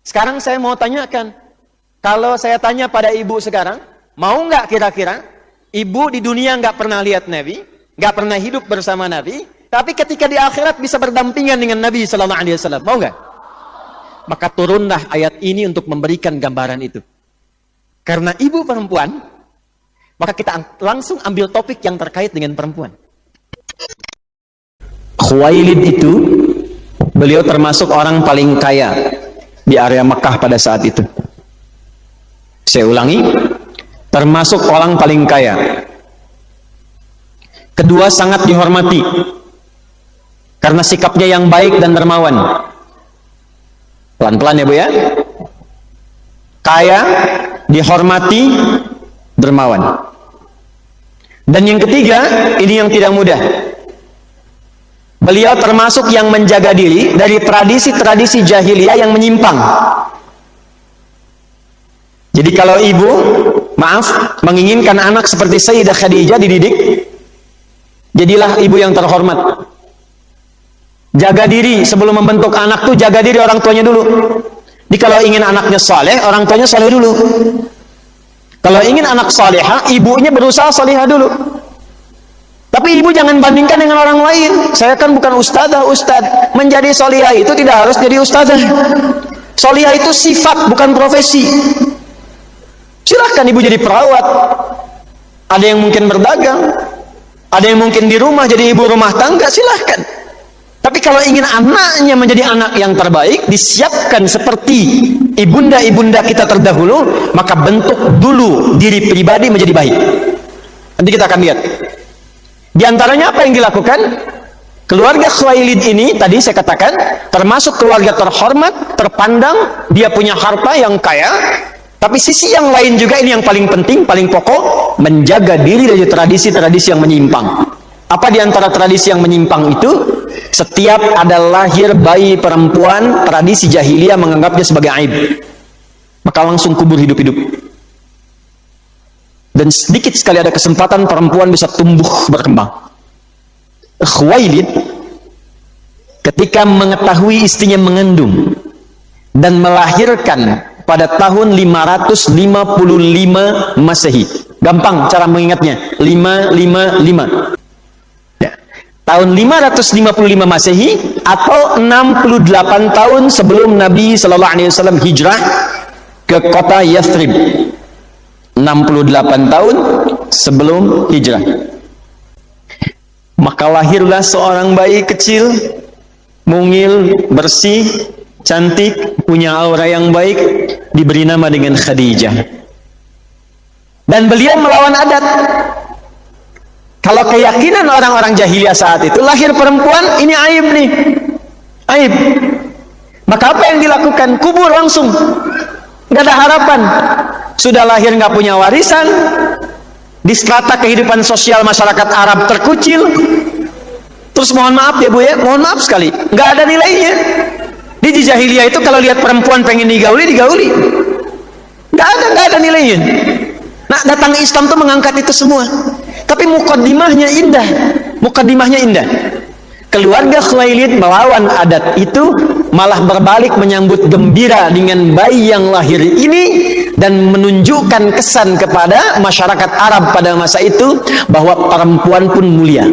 Sekarang saya mau tanyakan, kalau saya tanya pada ibu sekarang, mau nggak kira-kira ibu di dunia nggak pernah lihat Nabi, nggak pernah hidup bersama Nabi, tapi ketika di akhirat bisa berdampingan dengan Nabi Sallallahu Alaihi Wasallam, mau nggak? Maka turunlah ayat ini untuk memberikan gambaran itu. Karena ibu perempuan, maka kita langsung ambil topik yang terkait dengan perempuan. Khuwailid itu, beliau termasuk orang paling kaya di area Mekah pada saat itu. Saya ulangi, termasuk orang paling kaya. Kedua, sangat dihormati karena sikapnya yang baik dan dermawan. Pelan-pelan ya Bu ya. Kaya, dihormati, dermawan. Dan yang ketiga, ini yang tidak mudah. Beliau termasuk yang menjaga diri dari tradisi-tradisi jahiliyah yang menyimpang. Jadi kalau ibu, maaf, menginginkan anak seperti Sayyidah Khadijah dididik, jadilah ibu yang terhormat. Jaga diri sebelum membentuk anak tuh, jaga diri orang tuanya dulu. Jadi kalau ingin anaknya saleh, orang tuanya saleh dulu. Kalau ingin anak salehah, ibunya berusaha salehah dulu. Tapi ibu jangan bandingkan dengan orang lain. Saya kan bukan ustadzah, ustadz. Menjadi salehah itu tidak harus jadi ustadzah. Salehah itu sifat, bukan profesi. Silahkan ibu jadi perawat. Ada yang mungkin berdagang, ada yang mungkin di rumah jadi ibu rumah tangga, silahkan. Tapi kalau ingin anaknya menjadi anak yang terbaik, disiapkan seperti ibunda-ibunda kita terdahulu, maka bentuk dulu diri pribadi menjadi baik. Nanti kita akan lihat. Di antaranya apa yang dilakukan? Keluarga Khuwailid ini, tadi saya katakan, termasuk keluarga terhormat, terpandang, dia punya harta yang kaya, tapi sisi yang lain juga, ini yang paling penting, paling pokok, menjaga diri dari tradisi-tradisi yang menyimpang. Apa di antara tradisi yang menyimpang itu? Setiap ada lahir bayi perempuan, tradisi jahiliyah menganggapnya sebagai aib. Maka langsung kubur hidup-hidup. Dan sedikit sekali ada kesempatan perempuan bisa tumbuh berkembang. Khuwailid ketika mengetahui istrinya mengandung dan melahirkan pada tahun 555 Masehi. Gampang cara mengingatnya, 555. Tahun 555 Masehi atau 68 tahun sebelum Nabi Sallallahu Alaihi Wasallam hijrah ke kota Yathrib. 68 tahun sebelum hijrah. Maka lahirlah seorang bayi kecil, mungil, bersih, cantik, punya aura yang baik, diberi nama dengan Khadijah. Dan beliau melawan adat. Kalau keyakinan orang-orang jahiliyah saat itu, lahir perempuan, ini aib nih. Aib. Maka apa yang dilakukan? Kubur langsung. Gak ada harapan. Sudah lahir gak punya warisan. Di strata kehidupan sosial masyarakat Arab terkucil. Terus mohon maaf ya Bu ya, mohon maaf sekali. Gak ada nilainya. Di jahiliyah itu kalau lihat perempuan pengen digauli, digauli. Gak ada nilainya. Nah, datang Islam tuh mengangkat itu semua. Tapi mukaddimahnya indah. Mukaddimahnya indah. Keluarga Khuwailid melawan adat itu, malah berbalik menyambut gembira dengan bayi yang lahir ini dan menunjukkan kesan kepada masyarakat Arab pada masa itu bahwa perempuan pun mulia.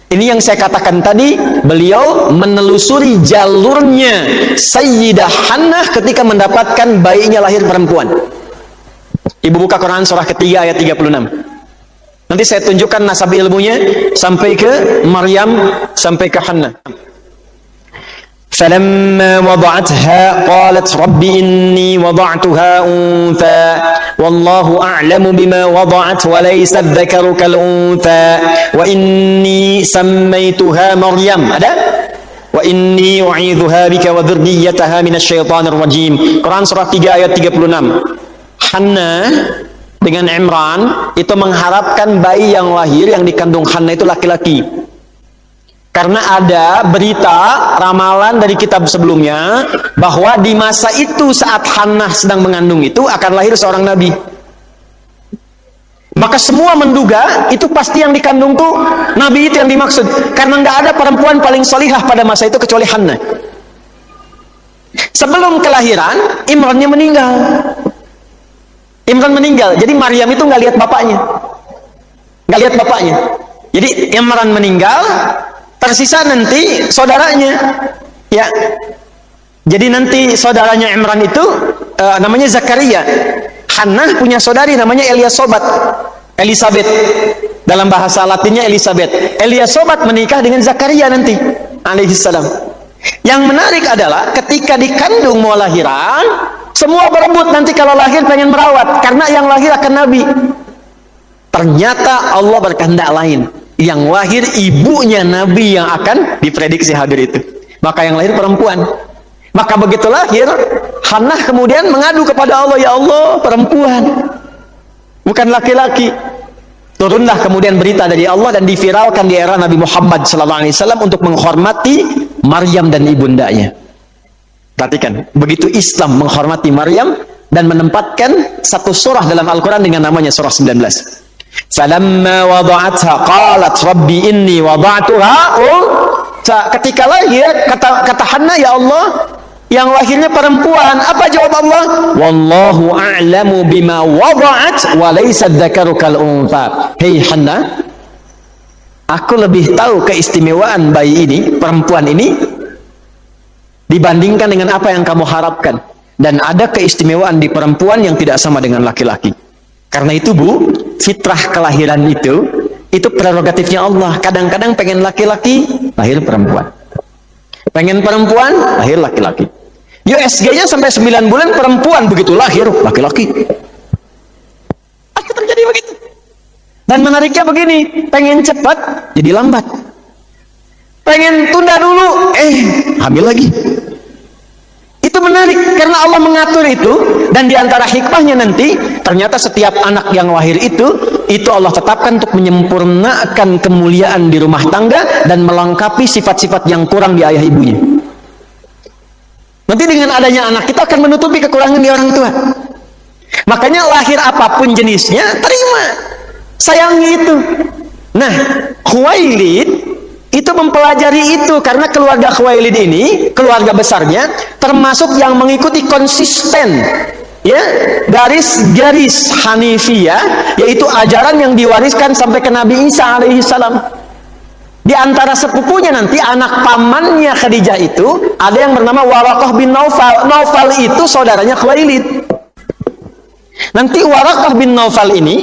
Ini yang saya katakan tadi, beliau menelusuri jalurnya Sayyidah Hannah ketika mendapatkan bayinya lahir perempuan. Ibu buka Quran surah ketiga ayat 36. Nanti saya tunjukkan nasab ilmunya sampai ke Maryam, sampai ke Hannah. فَلَمَّا وَضَعَتْهَا قَالَتْ رَبِّ إِنِّي وَضَعْتُهَا أُنْثَى وَاللَّهُ أَعْلَمُ بِمَا وَضَعَتْ وَلَيْسَ الذَّكَرُ كَالْأُنْثَى وَإِنِّي سَمَّيْتُهَا مَرْيَمَ. Ada? وَإِنِّي أُعِيذُهَا بِكَ وَذُرِّيَّتَهَا مِنَ الشَّيْطَانِ الرَّجِيمِ. Quran surah 3 ayat 36. Hannah dengan Imran itu mengharapkan bayi yang lahir yang dikandung Hannah itu laki-laki. Karena ada berita ramalan dari kitab sebelumnya bahwa di masa itu saat Hannah sedang mengandung itu akan lahir seorang nabi. Maka semua menduga itu pasti yang dikandung tuh nabi itu yang dimaksud. Karena nggak ada perempuan paling salihah pada masa itu kecuali Hannah. Sebelum kelahiran, Imrannya meninggal. Imran meninggal. Jadi Maryam itu nggak lihat bapaknya. Nggak lihat bapaknya. Jadi Imran meninggal, tersisa nanti saudaranya. Ya. Jadi nanti saudaranya Imran itu namanya Zakaria. Hannah punya saudari namanya Elizabeth. Dalam bahasa Latinnya Elizabeth. Elizabeth menikah dengan Zakaria nanti alaihissalam. Yang menarik adalah ketika dikandung mau lahiran, semua berebut nanti kalau lahir pengen merawat karena yang lahir akan Nabi. Ternyata Allah berkehendak lain. Yang lahir ibunya Nabi yang akan diprediksi hadir itu. Maka yang lahir perempuan. Maka begitu lahir, Hannah kemudian mengadu kepada Allah, ya Allah, perempuan, bukan laki-laki. Turunlah kemudian berita dari Allah dan diviralkan di era Nabi Muhammad SAW untuk menghormati Maryam dan ibundanya. Perhatikan, begitu Islam menghormati Maryam dan menempatkan satu surah dalam Al-Quran dengan namanya surah 19. Falamma wada'atha qalat rabbi inni wada'tuha. Ketika lahir, kata Hannah, ya Allah, yang lahirnya perempuan. Apa jawab Allah? Wallahu a'lamu bima wada'at wa laysa dzakaru kal untha. Hei Hannah, aku lebih tahu keistimewaan bayi ini, perempuan ini, dibandingkan dengan apa yang kamu harapkan. Dan ada keistimewaan di perempuan yang tidak sama dengan laki-laki. Karena itu Bu, fitrah kelahiran itu prerogatifnya Allah. Kadang-kadang pengen laki-laki, lahir perempuan. Pengen perempuan, lahir laki-laki. USG-nya sampai 9 bulan perempuan, begitu lahir laki-laki. Akan terjadi begitu. Dan menariknya begini, pengen cepat jadi lambat. Pengen tunda dulu, hamil lagi. Itu menarik karena Allah mengatur itu, dan diantara hikmahnya nanti ternyata setiap anak yang lahir itu Allah tetapkan untuk menyempurnakan kemuliaan di rumah tangga dan melengkapi sifat-sifat yang kurang di ayah ibunya. Nanti dengan adanya anak kita akan menutupi kekurangan di orang tua. Makanya lahir apapun jenisnya, terima, sayangi itu. Nah, Khuwailid itu mempelajari itu karena keluarga Khuwailid ini, keluarga besarnya termasuk yang mengikuti konsisten ya garis-garis Hanifiyah, yaitu ajaran yang diwariskan sampai ke Nabi Isa alaihissalam. Di antara sepupunya nanti anak pamannya Khadijah itu ada yang bernama Waraqah bin Naufal. Naufal itu saudaranya Khuwailid. Nanti Waraqah bin Naufal ini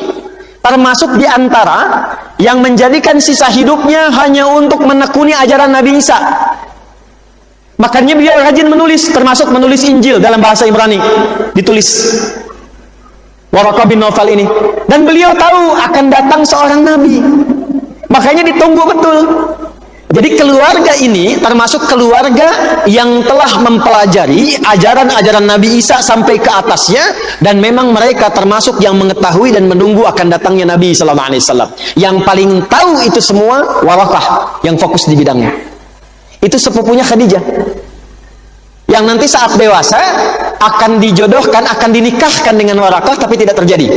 termasuk di antara yang menjadikan sisa hidupnya hanya untuk menekuni ajaran Nabi Isa. Makanya beliau rajin menulis, termasuk menulis Injil dalam bahasa Ibrani, ditulis Waraqah bin Naufal ini. Dan beliau tahu akan datang seorang Nabi, makanya ditunggu betul. Jadi keluarga ini termasuk keluarga yang telah mempelajari ajaran-ajaran Nabi Isa sampai ke atasnya, dan memang mereka termasuk yang mengetahui dan menunggu akan datangnya Nabi SAW. Yang paling tahu itu semua Waraqah yang fokus di bidangnya. Itu sepupunya Khadijah. Yang nanti saat dewasa akan dijodohkan, akan dinikahkan dengan Waraqah, tapi tidak terjadi.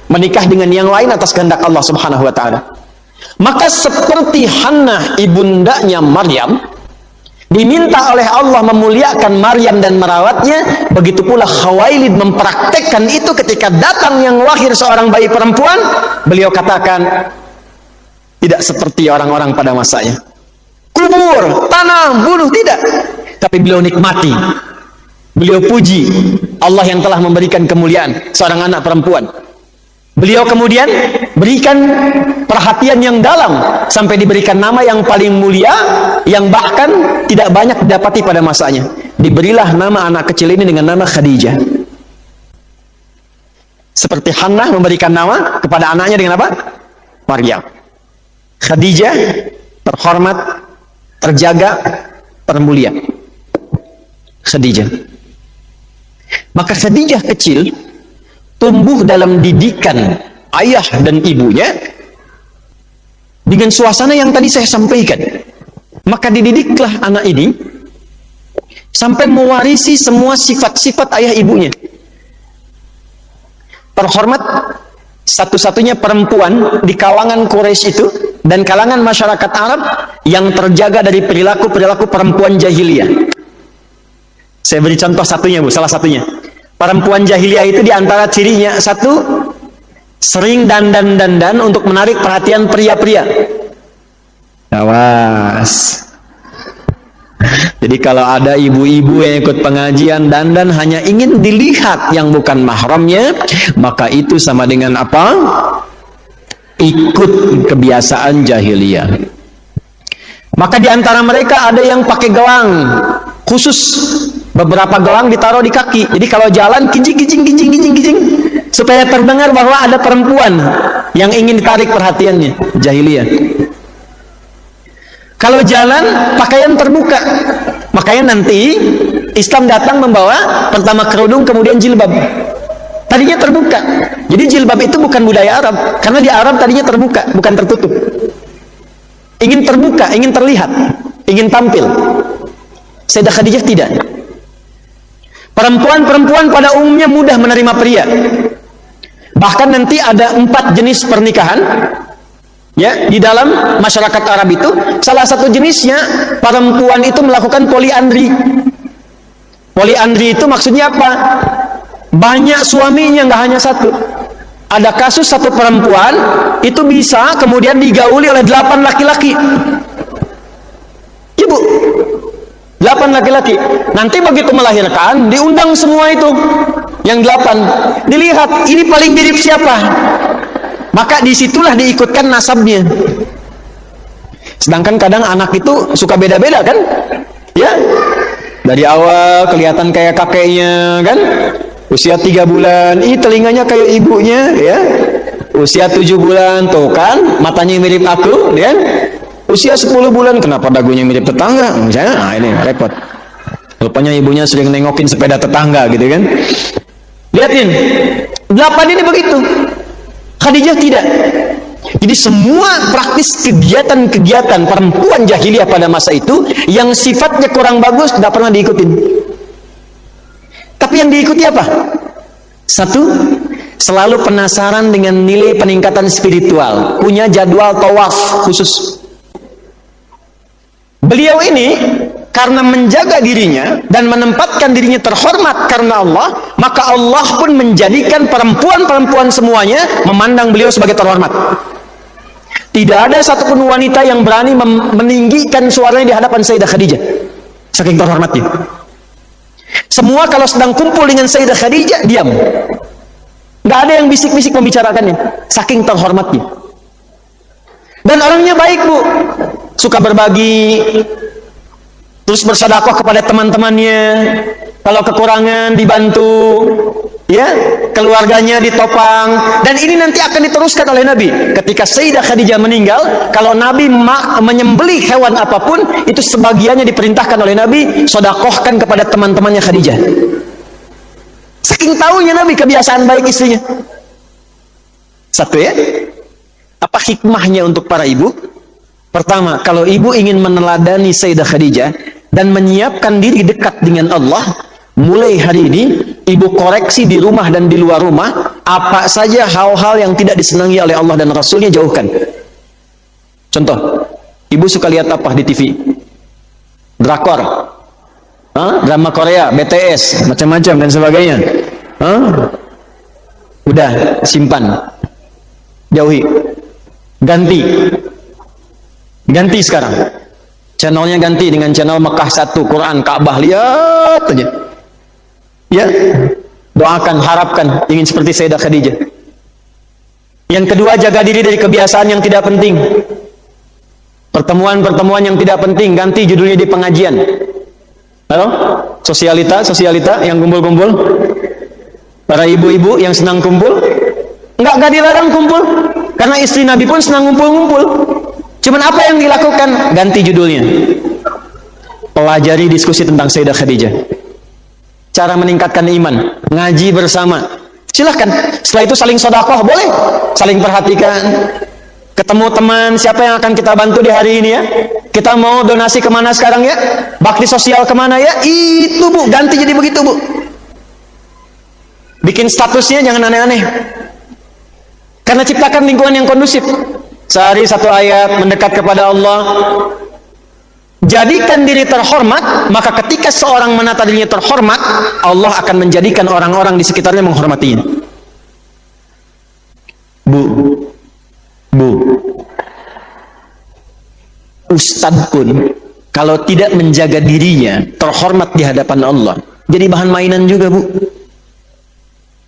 Menikah dengan yang lain atas kehendak Allah Subhanahu wa taala. Maka seperti Hannah ibundanya Maryam diminta oleh Allah memuliakan Maryam dan merawatnya, begitu pula Khuwailid mempraktekkan itu ketika datang yang lahir seorang bayi perempuan. Beliau katakan tidak seperti orang-orang pada masanya, kubur, tanam, bunuh, tidak. Tapi beliau nikmati, beliau puji Allah yang telah memberikan kemuliaan seorang anak perempuan. Beliau kemudian berikan perhatian yang dalam sampai diberikan nama yang paling mulia, yang bahkan tidak banyak didapati pada masanya. Diberilah nama anak kecil ini dengan nama Khadijah. Seperti Hannah memberikan nama kepada anaknya dengan apa? Maryam. Khadijah terhormat, terjaga, termulia. Khadijah. Maka Khadijah kecil tumbuh dalam didikan ayah dan ibunya dengan suasana yang tadi saya sampaikan. Maka dididiklah anak ini sampai mewarisi semua sifat-sifat ayah ibunya. Terhormat, satu-satunya perempuan di kalangan Quraisy itu dan kalangan masyarakat Arab yang terjaga dari perilaku-perilaku perempuan jahiliyah. Saya beri contoh satunya Bu, salah satunya. Perempuan jahiliyah itu diantara cirinya, satu, sering dandan untuk menarik perhatian pria-pria. Awas. Jadi kalau ada ibu-ibu yang ikut pengajian dandan hanya ingin dilihat yang bukan mahramnya, maka itu sama dengan apa? Ikut kebiasaan jahiliyah. Maka di antara mereka ada yang pakai gelang khusus, beberapa gelang ditaruh di kaki. Jadi kalau jalan kijing supaya terdengar bahwa ada perempuan yang ingin ditarik perhatiannya. Jahiliyah. Kalau jalan pakaian terbuka, makanya nanti Islam datang membawa pertama kerudung kemudian jilbab. Tadinya terbuka. Jadi jilbab itu bukan budaya Arab, karena di Arab tadinya terbuka, bukan tertutup. Ingin terbuka, ingin terlihat, ingin tampil. Sayyidah Khadijah tidak. Perempuan-perempuan pada umumnya mudah menerima pria. Bahkan nanti ada 4 jenis pernikahan. Ya, di dalam masyarakat Arab itu salah satu jenisnya perempuan itu melakukan poliandri. Poliandri itu maksudnya apa? Banyak suaminya, nggak hanya satu. Ada kasus satu perempuan itu bisa kemudian digauli oleh 8 laki-laki. Ibu, 8 laki-laki. Nanti begitu melahirkan diundang semua itu yang 8. Dilihat ini paling mirip siapa. Maka disitulah diikutkan nasabnya. Sedangkan kadang anak itu suka beda-beda kan? Ya, dari awal kelihatan kayak kakeknya kan? Usia 3 bulan, telinganya kayak ibunya ya. Usia 7 bulan, tuh kan matanya mirip aku, kan? Usia 10 bulan, kenapa dagunya mirip tetangga? Misalnya, nah ini repot. Rupanya ibunya sering nengokin sepeda tetangga gitu kan? Lihatin, 8 ini begitu. Khadijah tidak. Jadi semua praktis kegiatan-kegiatan perempuan jahiliyah pada masa itu yang sifatnya kurang bagus tidak pernah diikutin. Tapi yang diikuti apa? Satu, selalu penasaran dengan nilai peningkatan spiritual, punya jadwal tawaf khusus. Beliau ini karena menjaga dirinya dan menempatkan dirinya terhormat karena Allah, maka Allah pun menjadikan perempuan-perempuan semuanya memandang beliau sebagai terhormat. Tidak ada satupun wanita yang berani meninggikan suaranya di hadapan Sayyidah Khadijah, saking terhormatnya. Semua kalau sedang kumpul dengan Sayyidah Khadijah diam, nggak ada yang bisik-bisik membicarakannya, saking terhormatnya. Dan orangnya baik Bu, suka berbagi, terus bersedekah kepada teman-temannya, kalau kekurangan dibantu, ya, keluarganya ditopang. Dan ini nanti akan diteruskan oleh Nabi. Ketika Sayyidah Khadijah meninggal, kalau Nabi menyembelih hewan apapun, itu sebagiannya diperintahkan oleh Nabi, sedekahkan kepada teman-temannya Khadijah. Saking tahunya Nabi kebiasaan baik istrinya. Satu ya. Apa hikmahnya untuk para ibu? Pertama, kalau ibu ingin meneladani Sayyidah Khadijah dan menyiapkan diri dekat dengan Allah, mulai hari ini ibu koreksi di rumah dan di luar rumah, apa saja hal-hal yang tidak disenangi oleh Allah dan Rasulnya jauhkan. Contoh, ibu suka lihat apa di TV? Drakor, drama Korea, BTS, macam-macam dan sebagainya. Udah, simpan, jauhi, ganti sekarang channelnya, ganti dengan channel Mekah 1, Quran, Ka'bah, lihat aja ya. Doakan, harapkan ingin seperti Sayyidah Khadijah. Yang kedua, jaga diri dari kebiasaan yang tidak penting, pertemuan-pertemuan yang tidak penting, ganti judulnya di pengajian. Halo, sosialita yang kumpul-kumpul, para ibu-ibu yang senang kumpul, nggak dilarang kumpul, karena istri Nabi pun senang ngumpul-ngumpul. Cuman apa yang dilakukan? Ganti judulnya. Pelajari diskusi tentang Sayyidah Khadijah. Cara meningkatkan iman, ngaji bersama. Silahkan. Setelah itu saling sedekah, boleh. Saling perhatikan. Ketemu teman, siapa yang akan kita bantu di hari ini ya? Kita mau donasi kemana sekarang ya? Bakti sosial kemana ya? Itu Bu, ganti jadi begitu Bu. Bikin statusnya jangan aneh-aneh. Karena ciptakan lingkungan yang kondusif. Sehari 1 ayat mendekat kepada Allah, Jadikan diri terhormat, maka ketika seorang menata dirinya terhormat, Allah akan menjadikan orang-orang di sekitarnya menghormatinya. Bu, ustadz pun kalau tidak menjaga dirinya terhormat di hadapan Allah, jadi bahan mainan juga, Bu.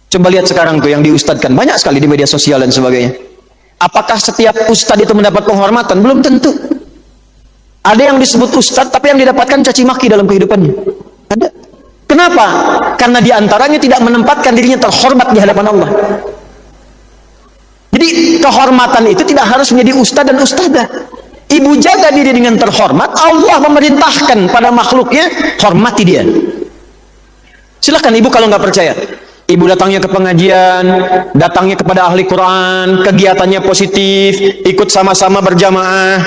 Coba lihat sekarang tuh yang diustadkan banyak sekali di media sosial dan sebagainya. Apakah setiap ustadz itu mendapat penghormatan? Belum tentu. Ada yang disebut ustadz tapi yang didapatkan caci maki dalam kehidupannya. Ada. Kenapa? Karena diantaranya tidak menempatkan dirinya terhormat di hadapan Allah. Jadi kehormatan itu tidak harus menjadi ustadz dan ustadzah. Ibu jaga diri dengan terhormat, Allah memerintahkan pada makhluknya, hormati dia. Silakan ibu kalau nggak percaya. Ibu datangnya ke pengajian, datangnya kepada ahli Quran, kegiatannya positif, ikut sama-sama berjamaah,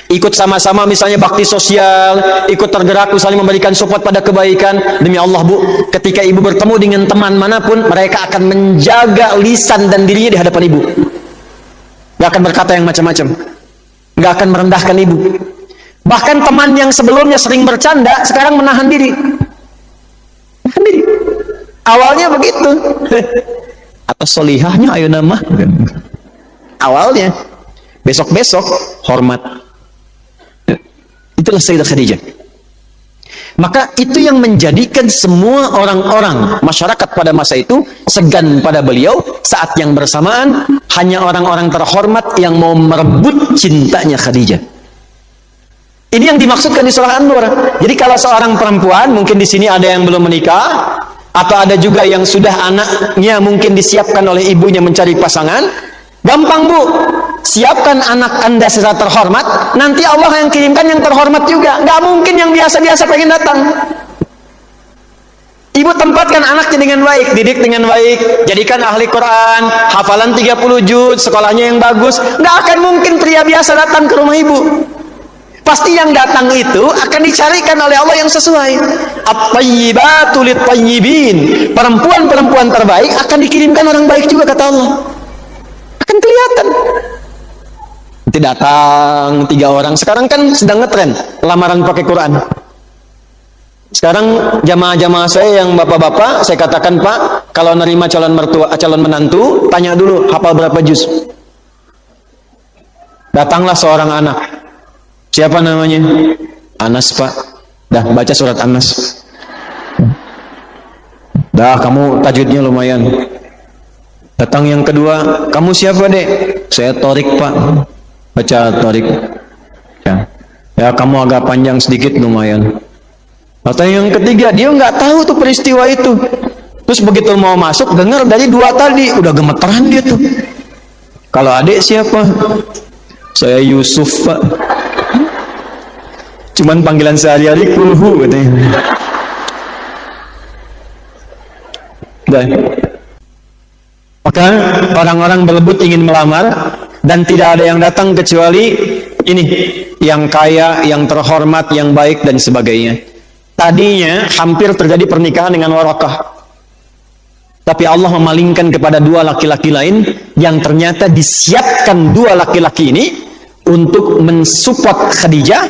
ikut sama-sama misalnya bakti sosial, ikut tergerak misalnya memberikan support pada kebaikan. Demi Allah, Bu, ketika ibu bertemu dengan teman manapun, mereka akan menjaga lisan dan dirinya di hadapan ibu. Gak akan berkata yang macam-macam, gak akan merendahkan ibu. Bahkan teman yang sebelumnya sering bercanda, sekarang menahan diri. Menahan diri. Awalnya begitu. Atau solihahnya ayo nama. Awalnya. Besok-besok hormat. Itulah Sayyidah Khadijah. Maka itu yang menjadikan semua orang-orang masyarakat pada masa itu segan pada beliau. Saat yang bersamaan hanya orang-orang terhormat yang mau merebut cintanya Khadijah. Ini yang dimaksudkan di surah An-Nur. Jadi kalau seorang perempuan, mungkin di sini ada yang belum menikah, atau ada juga yang sudah anaknya mungkin disiapkan oleh ibunya mencari pasangan, gampang, Bu. Siapkan anak Anda secara terhormat, nanti Allah yang kirimkan yang terhormat juga. Nggak mungkin yang biasa-biasa pengen datang. Ibu tempatkan anaknya dengan baik, didik dengan baik, jadikan ahli Quran, hafalan 30 juz, sekolahnya yang bagus. Nggak akan mungkin pria biasa datang ke rumah ibu. Pasti yang datang itu akan dicarikan oleh Allah yang sesuai. At-tayyibatu lit-tayyibin. Perempuan-perempuan terbaik akan dikirimkan orang baik juga, kata Allah. Akan kelihatan. Nanti datang 3 orang. Sekarang kan sedang ngetren lamaran pakai Quran. Sekarang jamaah-jamaah saya yang bapak-bapak, saya katakan, Pak, kalau nerima calon mertua, calon menantu, tanya dulu hafal berapa juz. Datanglah seorang anak. Siapa namanya? Anas, Pak. Dah baca surat Anas. Dah kamu tajwidnya lumayan. Datang yang kedua, kamu siapa, Dek? Saya Torik, Pak. Baca Torik. Ya kamu agak panjang sedikit lumayan. Atau yang ketiga, dia nggak tahu tuh peristiwa itu. Terus begitu mau masuk, dengar dari 2 tadi, udah gemeteran dia tuh. Kalau adik siapa? Saya Yusuf, Pak. Cuman panggilan sehari-hari kulhu katanya. Maka orang-orang berebut ingin melamar dan tidak ada yang datang kecuali ini, yang kaya, yang terhormat, yang baik dan sebagainya. Tadinya hampir terjadi pernikahan dengan Warakah. Tapi Allah memalingkan kepada 2 laki-laki lain yang ternyata disiapkan 2 laki-laki ini untuk mensupport Khadijah,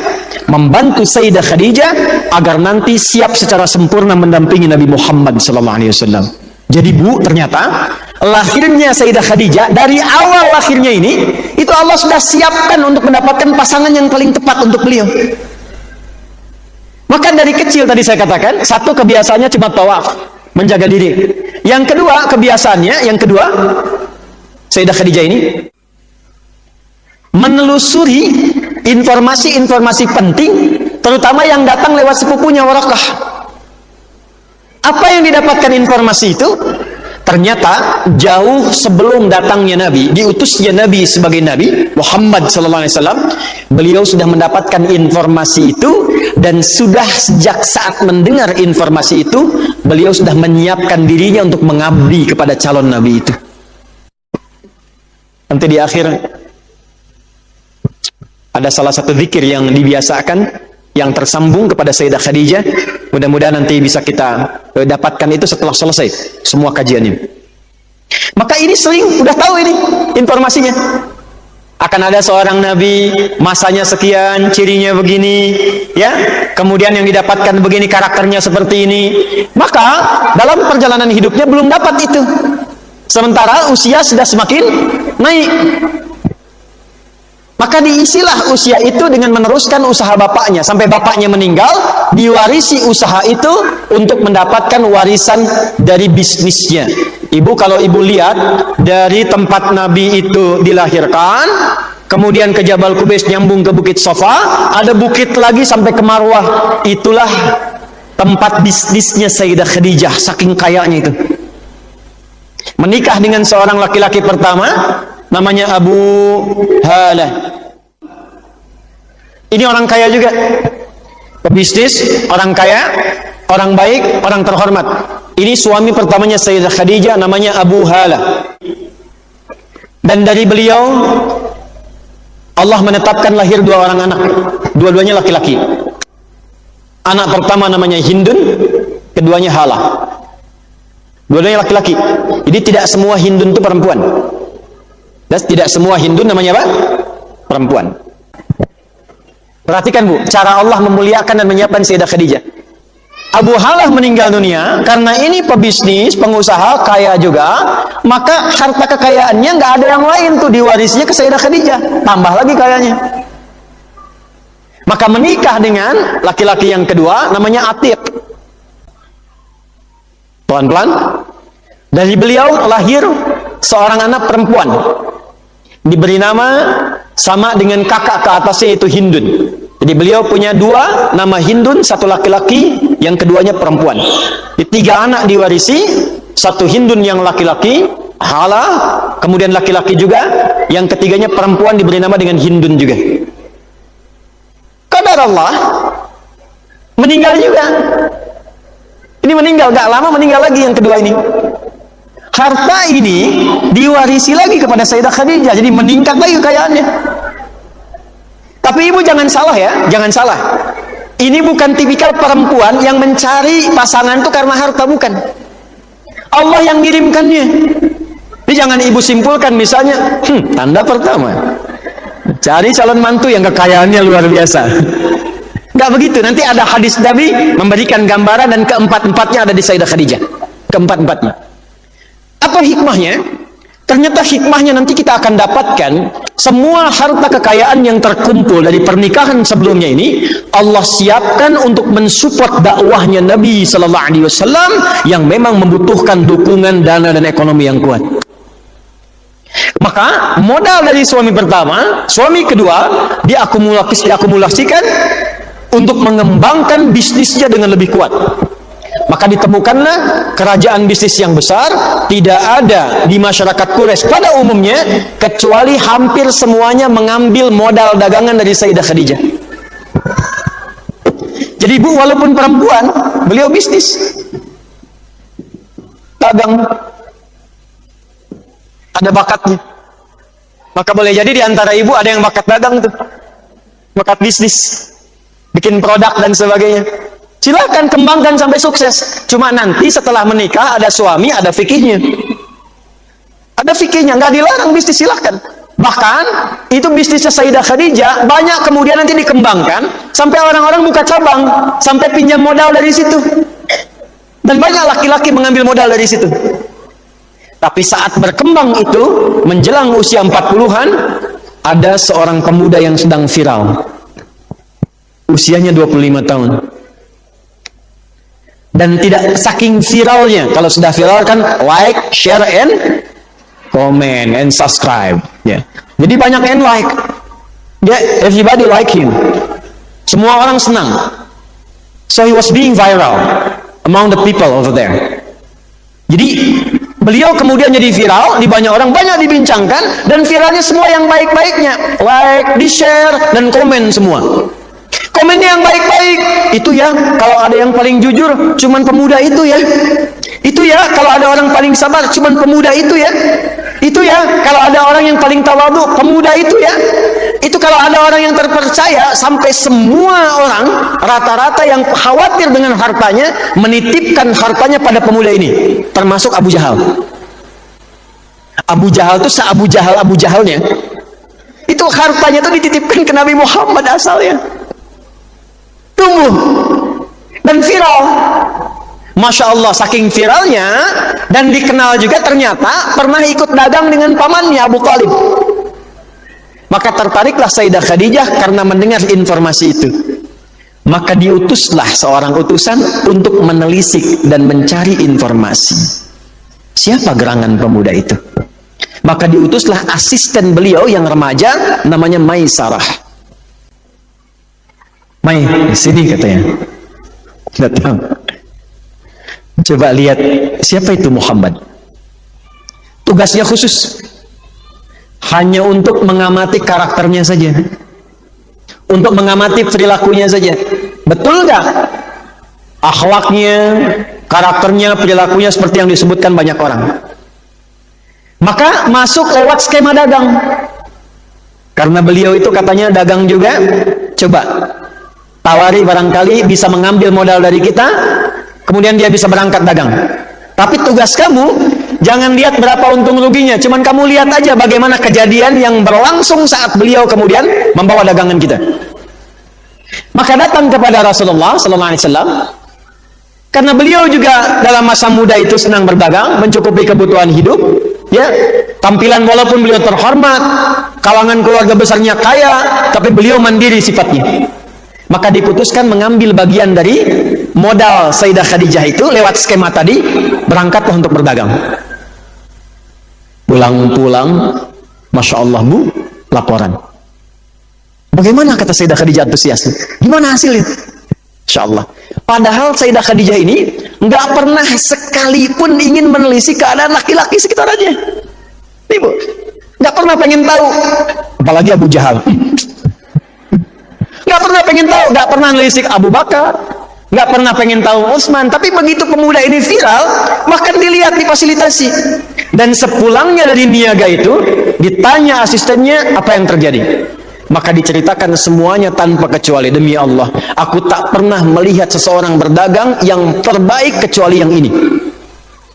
membantu Sayyidah Khadijah agar nanti siap secara sempurna mendampingi Nabi Muhammad SAW. Jadi, Bu, ternyata lahirnya Sayyidah Khadijah, dari awal lahirnya ini, itu Allah sudah siapkan untuk mendapatkan pasangan yang paling tepat untuk beliau. Maka dari kecil tadi saya katakan, satu kebiasaannya cuma tawaf, menjaga diri. Yang kedua kebiasaannya, Sayyidah Khadijah ini menelusuri informasi-informasi penting, terutama yang datang lewat sepupunya Warakah. Apa yang didapatkan informasi itu? Ternyata jauh sebelum datangnya Nabi, diutusnya Nabi sebagai Nabi Muhammad SAW, beliau sudah mendapatkan informasi itu, dan sudah sejak saat mendengar informasi itu, beliau sudah menyiapkan dirinya untuk mengabdi kepada calon Nabi itu. Nanti di akhir ada salah satu zikir yang dibiasakan, yang tersambung kepada Sayyidah Khadijah. Mudah-mudahan nanti bisa kita dapatkan itu setelah selesai semua kajiannya. Maka ini sering udah tahu ini informasinya. akan ada seorang nabi, masanya sekian, cirinya begini, ya. Kemudian yang didapatkan begini, karakternya seperti ini. Maka dalam perjalanan hidupnya belum dapat itu. Sementara usia sudah semakin naik. Maka diisilah usia itu dengan meneruskan usaha bapaknya. Sampai bapaknya meninggal, diwarisi usaha itu untuk mendapatkan warisan dari bisnisnya. Ibu, kalau ibu lihat dari tempat Nabi itu dilahirkan, kemudian ke Jabal Qubais nyambung ke Bukit Sofa, ada bukit lagi sampai ke Marwah. Itulah tempat bisnisnya Sayyidah Khadijah, saking kayanya itu. Menikah dengan seorang laki-laki pertama, namanya Abu Halah. Ini orang kaya juga, pebisnis, orang kaya, orang baik, orang terhormat. Ini suami pertamanya Sayyidah Khadijah, namanya Abu Halah. Dan dari beliau Allah menetapkan lahir dua orang anak, dua-duanya laki-laki. Anak pertama namanya Hindun, keduanya Halah. Dua-duanya laki-laki. Jadi tidak semua Hindun itu perempuan. Dan tidak semua Hindun namanya apa? Perempuan. Perhatikan Bu, cara Allah memuliakan dan menyiapkan Sayyidah Khadijah. Abu Halah meninggal dunia karena ini pebisnis, pengusaha, kaya juga, maka harta kekayaannya nggak ada yang lain tuh, diwarisinya ke Sayyidah Khadijah, tambah lagi kayanya. Maka menikah dengan laki-laki yang kedua, namanya Atiq. Pelan-pelan, dari beliau lahir seorang anak perempuan, diberi nama sama dengan kakak ke atasnya, yaitu Hindun. Jadi beliau punya dua, nama Hindun, satu laki-laki, yang keduanya perempuan. Di tiga anak diwarisi, satu Hindun yang laki-laki, Halah, kemudian laki-laki juga, yang ketiganya perempuan diberi nama dengan Hindun juga. Qadar Allah, meninggal juga. Ini meninggal, gak lama meninggal lagi yang kedua ini. Harta ini diwarisi lagi kepada Sayyidah Khadijah, jadi meningkat lagi kekayaannya. Tapi ibu jangan salah ya, jangan salah. Ini bukan tipikal perempuan yang mencari pasangan itu karena harta, bukan. Allah yang ngirimkannya. Jadi jangan ibu simpulkan misalnya, tanda pertama, cari calon mantu yang kekayaannya luar biasa. Nggak begitu, nanti ada hadis Nabi memberikan gambaran dan keempat-empatnya ada di Sayyidah Khadijah. Keempat-empatnya. Apa hikmahnya? Ternyata hikmahnya nanti kita akan dapatkan semua harta kekayaan yang terkumpul dari pernikahan sebelumnya ini Allah siapkan untuk mensupport dakwahnya Nabi Sallallahu Alaihi Wasallam yang memang membutuhkan dukungan dana dan ekonomi yang kuat. Maka modal dari suami pertama, suami kedua diakumulasikan untuk mengembangkan bisnisnya dengan lebih kuat. Maka ditemukanlah kerajaan bisnis yang besar tidak ada di masyarakat Quraisy pada umumnya, kecuali hampir semuanya mengambil modal dagangan dari Sayyidah Khadijah. Jadi ibu walaupun perempuan, beliau bisnis, dagang, ada bakatnya. Maka boleh jadi di antara ibu ada yang bakat dagang tuh, bakat bisnis, bikin produk dan sebagainya. Silakan kembangkan sampai sukses. Cuma nanti setelah menikah ada suami, ada fikihnya. Ada fikihnya, nggak dilarang bisnis, silakan. Bahkan itu bisnisnya Sayyidah Khadijah banyak kemudian nanti dikembangkan sampai orang-orang buka cabang, sampai pinjam modal dari situ. Dan banyak laki-laki mengambil modal dari situ. Tapi saat berkembang itu menjelang usia 40-an, ada seorang pemuda yang sedang viral. Usianya 25 tahun. Dan tidak saking viralnya, kalau sudah viral kan like, share, and comment, and subscribe. Ya. Jadi banyak yang like. Yeah, everybody like him. Semua orang senang. So he was being viral among the people over there. Jadi beliau kemudian jadi viral, di banyak orang, banyak dibincangkan, dan viralnya semua yang baik-baiknya. Like, di-share, dan komen semua. Komennya yang baik-baik, itu ya, kalau ada yang paling jujur, cuman pemuda itu ya. Itu ya, kalau ada orang paling sabar, cuman pemuda itu ya. Itu ya, kalau ada orang yang paling tawadhu, pemuda itu ya. Itu kalau ada orang yang terpercaya, sampai semua orang, rata-rata yang khawatir dengan hartanya, menitipkan hartanya pada pemuda ini. Termasuk Abu Jahal. Abu Jahal itu se-Abu Jahalnya. Itu Itu hartanya itu dititipkan ke Nabi Muhammad asalnya. Tumbuh dan viral. Masya Allah, saking viralnya dan dikenal juga ternyata pernah ikut dagang dengan pamannya Abu Thalib. Maka tertariklah Sayyidah Khadijah karena mendengar informasi itu. Maka diutuslah seorang utusan untuk menelisik dan mencari informasi. Siapa gerangan pemuda itu? Maka diutuslah asisten beliau yang remaja namanya Maisarah. Mai, sini katanya. Datang. Coba lihat siapa itu Muhammad. Tugasnya khusus. Hanya untuk mengamati karakternya saja. Untuk mengamati perilakunya saja. Betul nggak? Akhlaknya, karakternya, perilakunya seperti yang disebutkan banyak orang. Maka masuk lewat skema dagang. Karena beliau itu katanya dagang juga. Coba tawari barangkali bisa mengambil modal dari kita, kemudian dia bisa berangkat dagang. Tapi tugas kamu jangan lihat berapa untung ruginya, cuman kamu lihat aja bagaimana kejadian yang berlangsung saat beliau kemudian membawa dagangan kita. Maka datang kepada Rasulullah sallallahu alaihi wasallam karena beliau juga dalam masa muda itu senang berdagang, mencukupi kebutuhan hidup, ya. Tampilan walaupun beliau terhormat, kalangan keluarga besarnya kaya, tapi beliau mandiri sifatnya. Maka diputuskan mengambil bagian dari modal Sayyidah Khadijah itu lewat skema tadi, berangkatlah untuk berdagang. Pulang-pulang, Masya Allah Bu, laporan. Bagaimana kata Sayyidah Khadijah antusias? Gimana hasilnya? Masya Allah. Padahal Sayyidah Khadijah ini nggak pernah sekalipun ingin menelisik keadaan laki-laki sekitarnya. Ibu, nggak pernah pengen tahu. Apalagi Abu Jahal. Nggak pernah pengen tahu, nggak pernah nelisik Abu Bakar, nggak pernah pengen tahu Utsman. Tapi begitu pemuda ini viral, maka dilihat, difasilitasi. Dan sepulangnya dari niaga itu, ditanya asistennya apa yang terjadi. Maka diceritakan semuanya tanpa kecuali. Demi Allah, aku tak pernah melihat seseorang berdagang yang terbaik kecuali yang ini,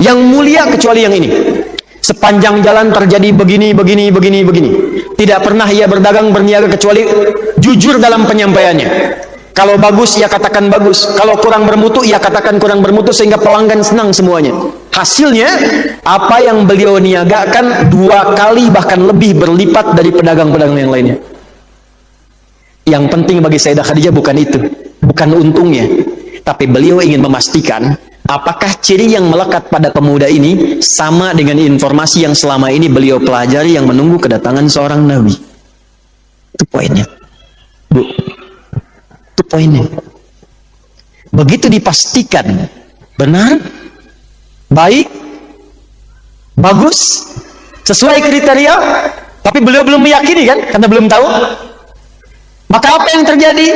yang mulia kecuali yang ini. Sepanjang jalan terjadi begini. Tidak pernah ia berdagang berniaga kecuali jujur dalam penyampaiannya. Kalau bagus ia katakan bagus, kalau kurang bermutu ia katakan kurang bermutu, sehingga pelanggan senang semuanya. Hasilnya apa yang beliau niagakan 2 kali bahkan lebih berlipat dari pedagang-pedagang yang lainnya. Yang penting bagi Sayyidah Khadijah bukan itu, bukan untungnya, tapi beliau ingin memastikan apakah ciri yang melekat pada pemuda ini sama dengan informasi yang selama ini beliau pelajari yang menunggu kedatangan seorang Nabi. Itu poinnya, Bu. Itu poinnya. Begitu dipastikan benar, baik, bagus, sesuai kriteria, tapi beliau belum meyakini kan, karena belum tahu. Maka apa yang terjadi?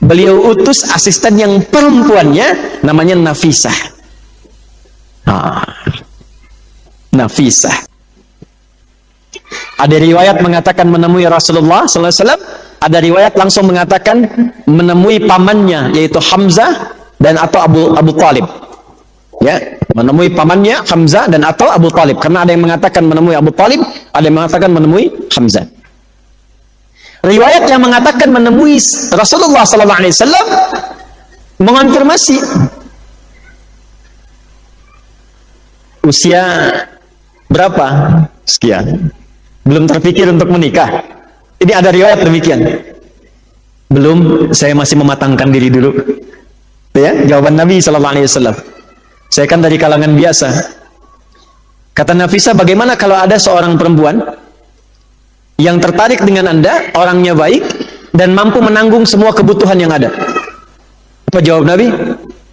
Beliau utus asisten yang perempuannya namanya Nafisah. Nafisah. Ada riwayat mengatakan menemui Rasulullah sallallahu alaihi wasallam, ada riwayat langsung mengatakan menemui pamannya yaitu Hamzah dan atau Abu Thalib. Ya, menemui pamannya Hamzah dan atau Abu Thalib, karena ada yang mengatakan menemui Abu Thalib, ada yang mengatakan menemui Hamzah. Riwayat yang mengatakan menemui Rasulullah sallallahu alaihi wasallam mengonfirmasi usia berapa, sekian, belum terpikir untuk menikah. Ini ada riwayat demikian. Belum, saya masih mematangkan diri dulu. Ya, jawaban Nabi sallallahu alaihi wasallam. Saya kan dari kalangan biasa. Kata Nafisah, bagaimana kalau ada seorang perempuan yang tertarik dengan Anda, orangnya baik dan mampu menanggung semua kebutuhan yang ada? Apa jawab Nabi?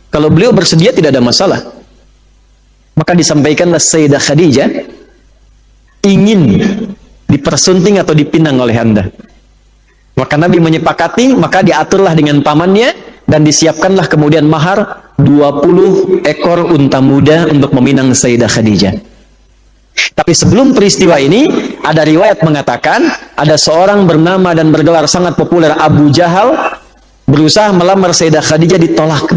Kalau beliau bersedia tidak ada masalah. Maka disampaikanlah Sayyidah Khadijah ingin dipersunting atau dipinang oleh Anda. Maka Nabi menyepakati, maka diaturlah dengan pamannya dan disiapkanlah kemudian mahar 20 ekor unta muda untuk meminang Sayyidah Khadijah. Tapi sebelum peristiwa ini, ada riwayat mengatakan ada seorang bernama dan bergelar sangat populer Abu Jahal berusaha melamar Sayyidah Khadijah, ditolak.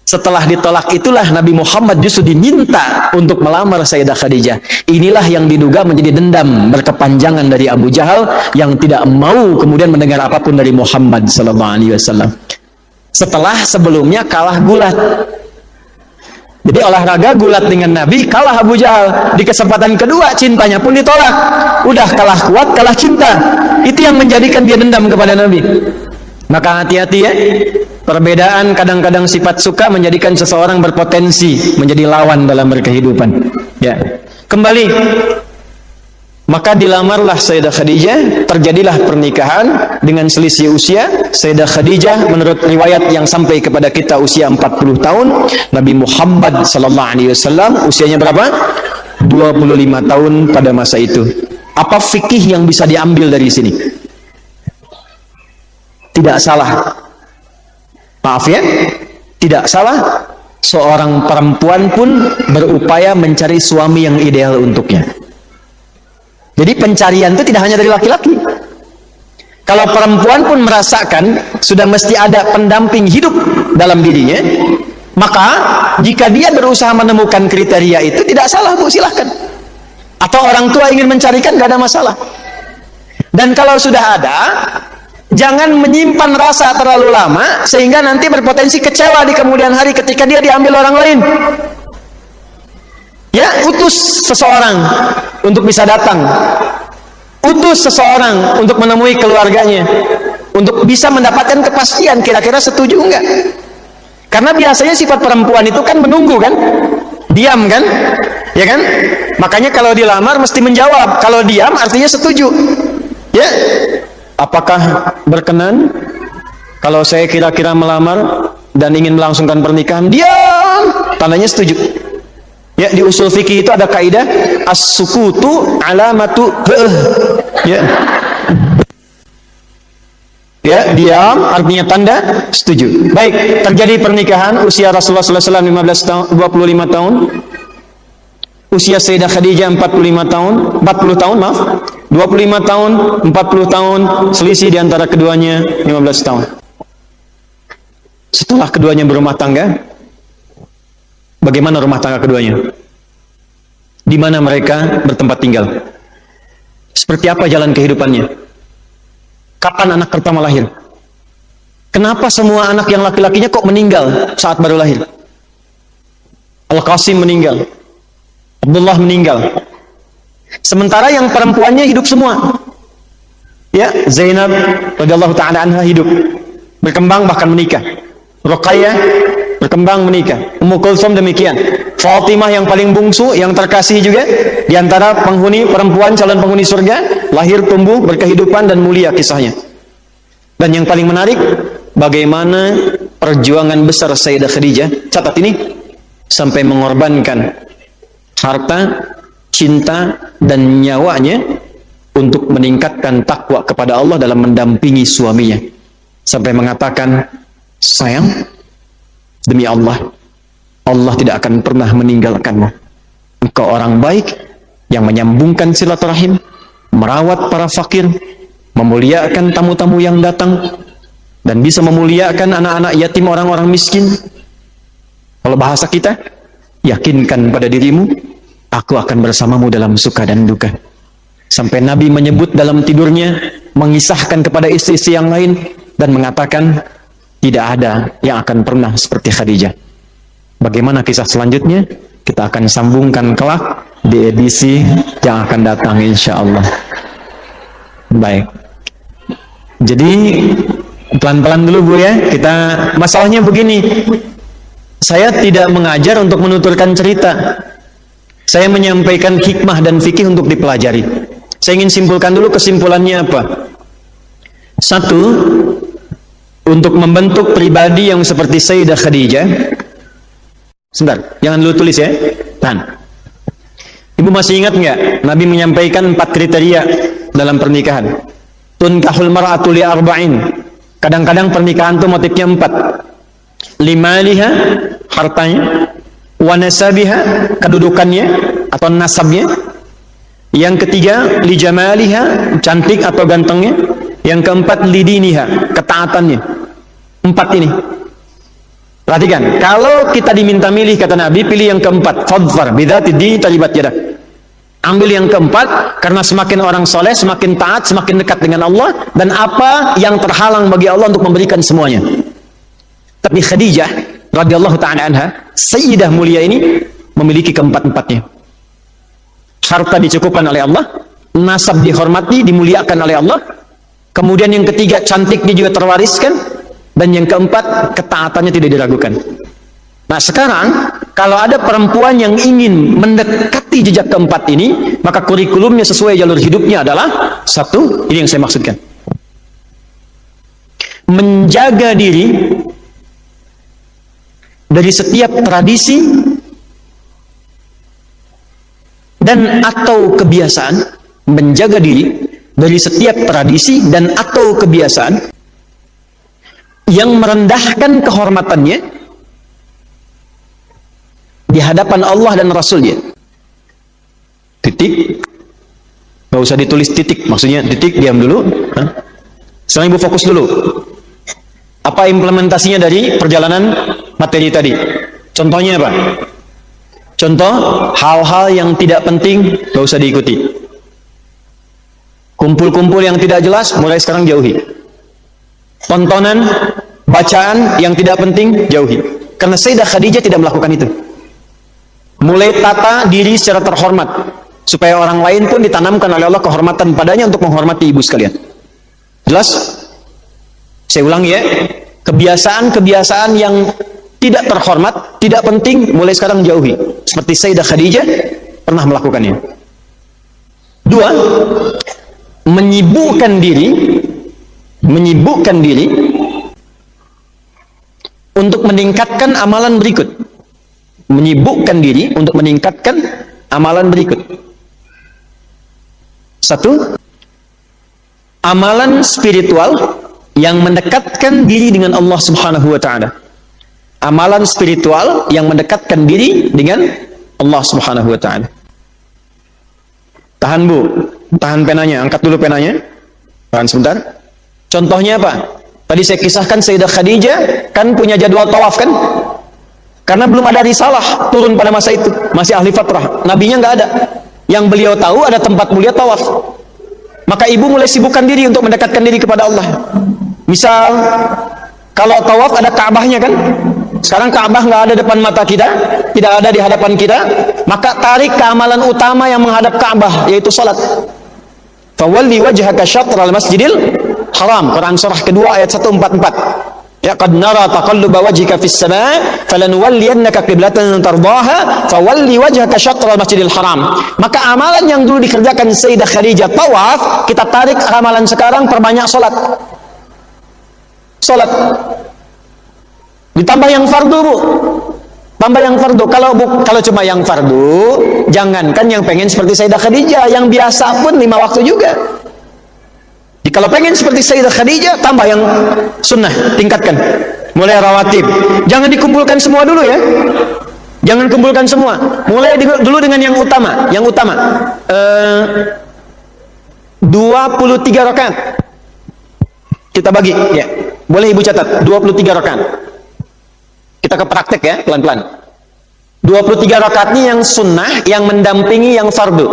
Setelah ditolak itulah Nabi Muhammad justru diminta untuk melamar Sayyidah Khadijah. Inilah yang diduga menjadi dendam berkepanjangan dari Abu Jahal yang tidak mau kemudian mendengar apapun dari Muhammad sallallahu alaihi wasallam. Setelah sebelumnya kalah gulat. Jadi olahraga gulat dengan Nabi, kalah Abu Jahal. Di kesempatan kedua cintanya pun ditolak. Udah kalah kuat, kalah cinta. Itu yang menjadikan dia dendam kepada Nabi. Maka hati-hati ya. Perbedaan kadang-kadang sifat suka menjadikan seseorang berpotensi menjadi lawan dalam berkehidupan. Ya. Kembali. Maka dilamarlah Sayyidah Khadijah, terjadilah pernikahan dengan selisih usia. Sayyidah Khadijah menurut riwayat yang sampai kepada kita usia 40 tahun, Nabi Muhammad sallallahu alaihi wasallam usianya berapa? 25 tahun pada masa itu. Apa fikih yang bisa diambil dari sini? Tidak salah. Maaf ya, tidak salah seorang perempuan pun berupaya mencari suami yang ideal untuknya. Jadi pencarian itu tidak hanya dari laki-laki. Kalau perempuan pun merasakan sudah mesti ada pendamping hidup dalam dirinya, maka jika dia berusaha menemukan kriteria itu tidak salah, Bu, silahkan. Atau orang tua ingin mencarikan, gak ada masalah. Dan kalau sudah ada, jangan menyimpan rasa terlalu lama sehingga nanti berpotensi kecewa di kemudian hari ketika dia diambil orang lain. Ya, utus seseorang untuk bisa datang. Utus seseorang untuk menemui keluarganya, untuk bisa mendapatkan kepastian kira-kira setuju enggak. Karena biasanya sifat perempuan itu kan menunggu kan, diam kan, ya kan. Makanya kalau dilamar mesti menjawab. Kalau diam artinya setuju. Ya, apakah berkenan kalau saya kira-kira melamar dan ingin melangsungkan pernikahan? Diam, tandanya setuju. Ya, di usul fikih itu ada kaidah as-sukutu alamatu ya. Ya, diam artinya tanda setuju. Baik, terjadi pernikahan usia Rasulullah sallallahu alaihi wasallam 25 tahun. Usia Sayyidah Khadijah 40 tahun, maaf. 25 tahun, 40 tahun, selisih di antara keduanya 15 tahun. Setelah keduanya berumah tangga, bagaimana rumah tangga keduanya? Di mana mereka bertempat tinggal? Seperti apa jalan kehidupannya? Kapan anak pertama lahir? Kenapa semua anak yang laki-lakinya kok meninggal saat baru lahir? Al-Qasim meninggal, Abdullah meninggal. Sementara yang perempuannya hidup semua. Ya, Zainab radhiyallahu taala anha hidup, berkembang bahkan menikah. Ruqayyah berkembang menikah. Ummu Kulsum demikian. Fatimah yang paling bungsu, yang terkasih juga di antara penghuni perempuan calon penghuni surga, lahir, tumbuh, berkehidupan dan mulia kisahnya. Dan yang paling menarik, bagaimana perjuangan besar Sayyidah Khadijah, catat ini, sampai mengorbankan harta, cinta dan nyawanya untuk meningkatkan takwa kepada Allah dalam mendampingi suaminya. Sampai mengatakan, sayang, demi Allah, Allah tidak akan pernah meninggalkanmu. Engkau orang baik yang menyambungkan silaturahim, merawat para fakir, memuliakan tamu-tamu yang datang, dan bisa memuliakan anak-anak yatim, orang-orang miskin. Kalau bahasa kita, yakinkan pada dirimu, aku akan bersamamu dalam suka dan duka. Sampai Nabi menyebut dalam tidurnya, mengisahkan kepada istri-istri yang lain, dan mengatakan, tidak ada yang akan pernah seperti Khadijah. Bagaimana kisah selanjutnya? Kita akan sambungkan kelak di edisi yang akan datang insya Allah. Baik. Jadi pelan-pelan dulu Bu ya. Kita masalahnya begini. Saya tidak mengajar untuk menuturkan cerita. Saya menyampaikan hikmah dan fikih untuk dipelajari. Saya ingin simpulkan dulu kesimpulannya apa. Satu, untuk membentuk pribadi yang seperti Sayyidah Khadijah. Sebentar, jangan dulu tulis ya. Tahan. Ibu masih ingat nggak? Nabi menyampaikan 4 kriteria dalam pernikahan. Tunkahul mar'atu li arba'in. Kadang-kadang pernikahan itu motifnya 4. Limaliha, hartanya. Wa nasabiha, kedudukannya atau nasabnya. Yang ketiga, li jamaliha, cantik atau gantengnya. Yang keempat, lidiniha, ketaatannya. 4 ini. Perhatikan, kalau kita diminta milih, kata Nabi, pilih yang keempat. Fadfar bidzatid din taribat yadak. Ambil yang keempat, karena semakin orang soleh, semakin taat, semakin dekat dengan Allah, dan apa yang terhalang bagi Allah untuk memberikan semuanya. Tapi Khadijah radhiyallahu ta'ala anha, sayyidah mulia ini, memiliki keempat-empatnya. Harta dicukupkan oleh Allah, nasab dihormati, dimuliakan oleh Allah. Kemudian yang ketiga, cantiknya juga terwariskan. Dan yang keempat, ketaatannya tidak diragukan. Nah sekarang, kalau ada perempuan yang ingin mendekati jejak keempat ini, maka kurikulumnya sesuai jalur hidupnya adalah satu, ini yang saya maksudkan, menjaga diri dari setiap tradisi dan atau kebiasaan, menjaga diri dari setiap tradisi dan atau kebiasaan yang merendahkan kehormatannya di hadapan Allah dan Rasulnya. Titik, nggak usah ditulis titik, maksudnya titik, diam dulu. Sekarang ibu fokus dulu. Apa implementasinya dari perjalanan materi tadi? Contohnya apa? Contoh, hal-hal yang tidak penting nggak usah diikuti. Kumpul-kumpul yang tidak jelas mulai sekarang jauhi. Tontonan, bacaan yang tidak penting jauhi. Karena Sayyidah Khadijah tidak melakukan itu. Mulai tata diri secara terhormat, supaya orang lain pun ditanamkan oleh Allah kehormatan padanya untuk menghormati ibu sekalian. Jelas? Saya ulangi ya, kebiasaan-kebiasaan yang tidak terhormat, tidak penting, mulai sekarang jauhi. Seperti Sayyidah Khadijah pernah melakukannya. Dua, menyibukkan diri untuk meningkatkan amalan berikut. Menyibukkan diri untuk meningkatkan amalan berikut. Satu, amalan spiritual yang mendekatkan diri dengan Allah Subhanahu wa ta'ala. Amalan spiritual yang mendekatkan diri dengan Allah Subhanahu wa ta'ala. Tahan bu, tahan penanya, angkat dulu penanya. Tahan sebentar. Contohnya apa? Tadi saya kisahkan Sayyidah Khadijah kan punya jadwal tawaf kan? Karena belum ada risalah turun pada masa itu, masih ahli fatrah. Nabinya nggak ada. Yang beliau tahu ada tempat mulia tawaf. Maka ibu mulai sibukkan diri untuk mendekatkan diri kepada Allah. Misal kalau tawaf ada Ka'bahnya kan? Sekarang Ka'bah nggak ada depan mata kita, tidak ada di hadapan kita. Maka tarik ke amalan utama yang menghadap Ka'bah, yaitu salat. Fawalli wajhaka syatral masjidil Haram, Quran surah kedua ayat 144. Ya qad nara taqalluba wajhika fis sama' falanuwalliyannaka qiblatan tardaha fawalli wajhaka syatral masjidil haram. Maka amalan yang dulu dikerjakan Sayyidah Khadijah tawaf, kita tarik amalan sekarang, perbanyak salat. Salat. Ditambah yang fardu, Bu. Tambah yang fardu. Kalau cuma yang fardu, jangankan yang pengen seperti Sayyidah Khadijah, yang biasa pun 5 waktu juga. Kalau pengen seperti Sayyidah Khadijah, tambah yang sunnah, tingkatkan. Mulai rawatib. Jangan dikumpulkan semua dulu ya. Jangan kumpulkan semua. Mulai dulu dengan yang utama. Yang utama. 23 rakaat. Kita bagi ya. Boleh ibu catat, 23 rakaat. Kita ke praktek ya, pelan-pelan. 23 rakaat ini yang sunnah, yang mendampingi yang fardu.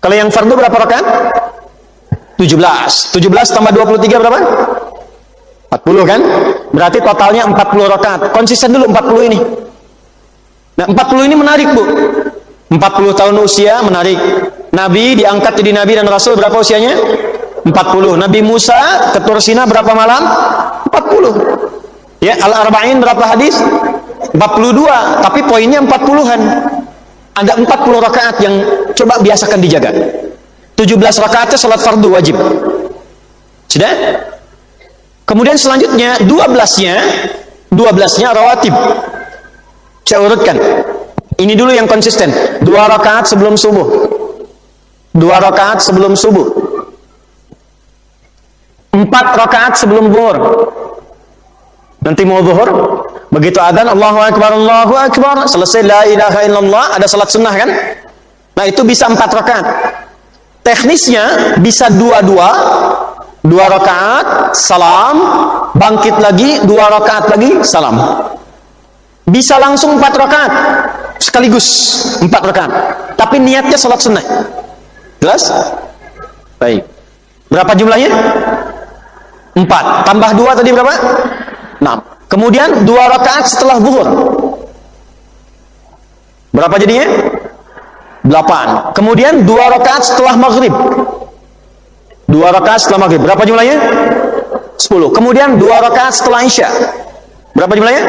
Kalau yang fardu berapa rakaat? 17 tambah 23 berapa? 40 kan? Berarti totalnya 40 rakaat. Konsisten dulu 40 ini. Nah 40 ini menarik bu. 40 tahun usia menarik. Nabi diangkat jadi Nabi dan Rasul berapa usianya? 40. Nabi Musa ke Tursina berapa malam? 40. Ya, Al-Arba'in berapa hadis? 42. Tapi poinnya 40-an. Ada 40 rakaat yang coba biasakan dijaga. 17 rakaatnya salat fardu wajib. Sudah? Kemudian selanjutnya 12-nya rawatib. Saya urutkan. Ini dulu yang konsisten. 2 rakaat sebelum subuh. 2 rakaat sebelum subuh. 4 rakaat sebelum zuhur. Nanti mau zuhur, begitu adzan Allahu Akbar, selesai la ilaha illallah, ada salat sunnah kan? Nah, itu bisa 4 rakaat. Teknisnya bisa 2-2, 2 rakaat, salam, bangkit lagi, 2 rakaat lagi, salam. Bisa langsung 4 rakaat sekaligus, 4 rakaat. Tapi niatnya salat sunnah. Jelas? Baik. Berapa jumlahnya? 4. Tambah 2 tadi berapa? 6. Kemudian 2 rakaat setelah zuhur. Berapa jadinya? 8. Kemudian 2 rakaat setelah maghrib. 2 rakaat setelah maghrib. Berapa jumlahnya? 10. Kemudian 2 rakaat setelah isya. Berapa jumlahnya?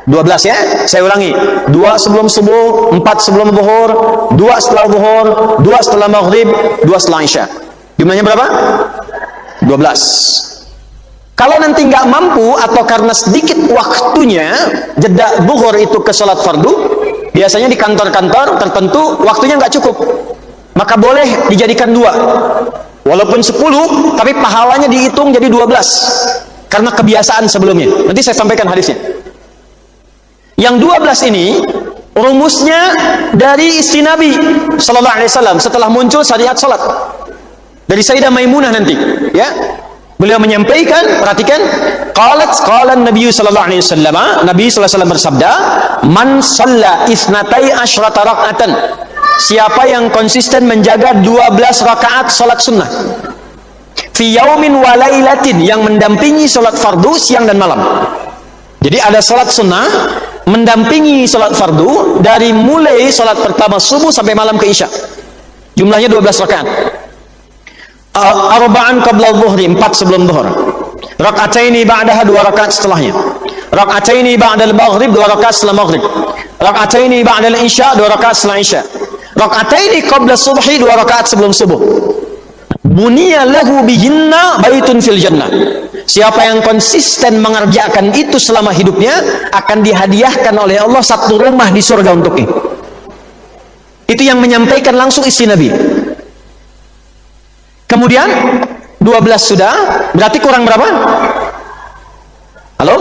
12 ya. Saya ulangi. 2 sebelum subuh, 4 sebelum zuhur, 2 setelah zuhur, 2 setelah maghrib, 2 setelah isya. Jumlahnya berapa? 12. Kalau nanti nggak mampu atau karena sedikit waktunya jeda zuhur itu ke salat fardu, biasanya di kantor-kantor tertentu waktunya nggak cukup, maka boleh dijadikan 2. Walaupun 10, tapi pahalanya dihitung jadi 12 karena kebiasaan sebelumnya. Nanti saya sampaikan hadisnya. Yang 12 ini rumusnya dari istri Nabi sallallahu alaihi wasallam setelah muncul syariat salat. Dari Sayyidah Maimunah nanti, ya. Beliau menyampaikan, perhatikan, qala Nabi sallallahu alaihi wasallam, Nabi sallallahu alaihi wasallam bersabda, "Man shalla itsnatai asyrata rak'atan." Siapa yang konsisten menjaga 12 rakaat salat sunnah. Fi yaumin wa lailatin, yang mendampingi salat fardu siang dan malam. Jadi ada salat sunnah mendampingi salat fardu dari mulai salat pertama subuh sampai malam ke isya. Jumlahnya 12 rakaat. Arba'an qabla dhuhri, 4 sebelum zuhur. Rak'ataini ba'daha, 2 rakaat setelahnya. Rak'ataini ba'dal maghrib, 2 rakaat setelah maghrib. Rak'ataini ba'dal isya, 2 rakaat setelah isya. Rak'ataini qabla subhi, 2 rakaat sebelum subuh. Buniya lahu bihinna baitun fil jannah. Siapa yang konsisten mengerjakan itu selama hidupnya akan dihadiahkan oleh Allah 1 rumah di surga untuknya. Itu yang menyampaikan langsung istri Nabi. Kemudian 12 sudah, berarti kurang berapa? Halo?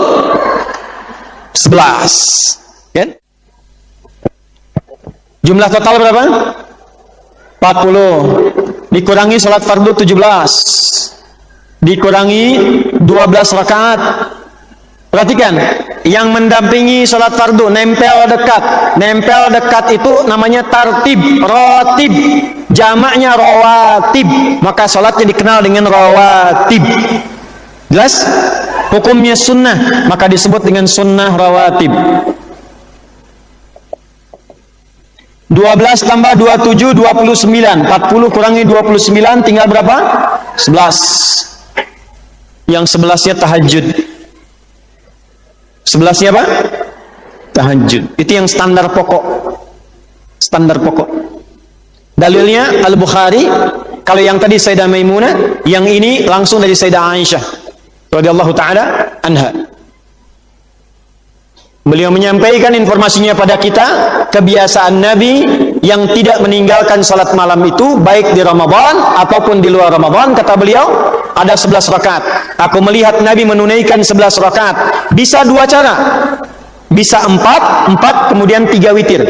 11. Kan? Jumlah total berapa? 40. Dikurangi salat fardu 17. Dikurangi 12 rakaat. Perhatikan, yang mendampingi salat fardu nempel dekat. Nempel dekat itu namanya tartib, ratib. Jamaknya rawatib, maka salatnya dikenal dengan rawatib. Jelas? Hukumnya sunnah, maka disebut dengan sunnah rawatib. 12 tambah 27, 29. 40 kurangi 29, tinggal berapa? 11. Yang 11-nya tahajud. 11-nya apa? Tahajud. Itu yang standar pokok. Standar pokok. Dalilnya Al-Bukhari. Kalau yang tadi Sayyidah Maimunah, yang ini langsung dari Sayyidah Aisyah radhiyallahu taala anha. Beliau menyampaikan informasinya pada kita, kebiasaan Nabi yang tidak meninggalkan salat malam itu baik di Ramadan ataupun di luar Ramadan. Kata beliau, ada 11 rakaat. Aku melihat Nabi menunaikan 11 rakaat. Bisa 2 cara. Bisa 4 kemudian 3 witir.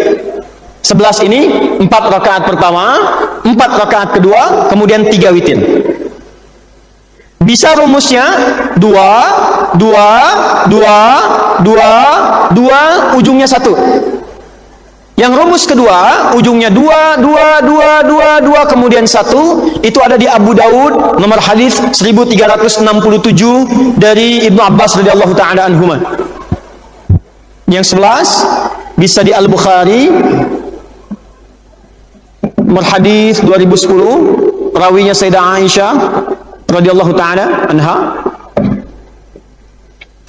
11 ini 4 rakaat pertama, 4 rakaat kedua, kemudian 3 witir. Bisa rumusnya 2, 2, 2, 2, 2, ujungnya 1. Yang rumus kedua, ujungnya 2, 2, 2, 2, 2, kemudian 1. Itu ada di Abu Daud, nomor hadis 1367 dari Ibnu Abbas radhiyallahu taala anhuma. Yang 11 bisa di Al-Bukhari, nomor hadis 2010, rawinya Sayyidah Aisyah radhiyallahu taala anha.